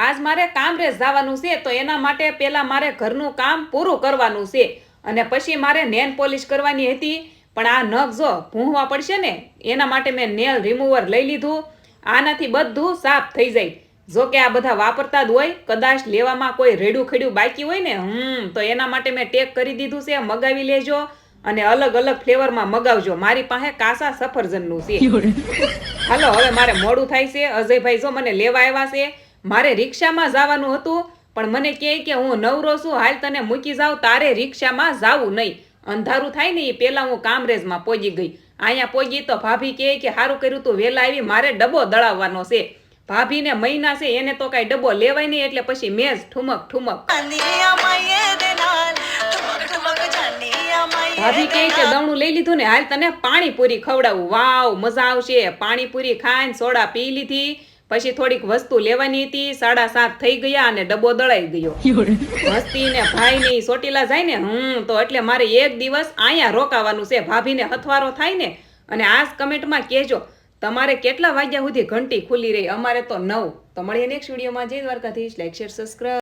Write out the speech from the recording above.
આજ મારે કામરેજ જવાનું છે, તો એના માટે પહેલા મારે ઘરનું કામ પૂરું કરવાનું છે અને પછી મારે નેલ પોલિશ કરવાની હતી, પણ આ નખ જો ભૂંહવા પડશે ને એના માટે મેં નેલ રિમૂવર લઈ લીધું. આનાથી બધું સાફ થઈ જાય. જો કે આ બધા વાપરતા જ હોય, કદાચ લેવામાં કોઈ રેડું ખેડું બાકી હોય ને તો એના માટે મેં ટેગ કરી દીધું છે. મગાવી લેજો અને અલગ અલગ ફ્લેવરમાં મગાવજો. મારી પાસે કાસા સફરજનનું છે. હાલો હવે મારે મોડું થાય છે. અજયભાઈ જો મને લેવા આવ્યા છે. મારે રિક્ષામાં જવાનું હતું, પણ મને કહે કે હું નવરો છું, હાલ તને મૂકી જાઉં, તારે રિક્ષામાં જાવું નહીં. અંધારું થાય ને એ પહેલા હું કામરેજમાં પહોંચી ગઈ. અહીંયા પહોંચી તો ભાભી કહે કે સારું કર્યું તું વહેલા આવી, મારે ડબ્બો દળાવવાનો છે. ભાભીને મહિના છે, એને તો કાંઈ ડબ્બો લેવાય નહીં, એટલે પછી મેં જ ઠુમક ઠુમક. ભાભી કહે કે દવણું લઈ લીધું ને, હાલ તને પાણીપુરી ખવડાવું. વાવ, મજા આવશે. પાણીપુરી ખાઈને સોડા પી લીધી. પછી થોડીક વસ્તુ લેવાની હતી. 7:30 થઈ ગયા અને ડબ્બો દળાઈ ગયો. હસ્તી ને ભાઈ ને ચોટીલા જાય ને તો એટલે મારે એક દિવસ અહીંયા રોકાવાનું છે. ભાભીને હથવારો થાય ને. અને આજ કમેન્ટમાં કહેજો તમારે કેટલા વાગ્યા સુધી ઘંટી ખુલ્લી રહી. અમારે તો 9. તો મળીએ નેક્સ્ટ વિડીયોમાં. જય દ્વારકાધીશ. Like share subscribe.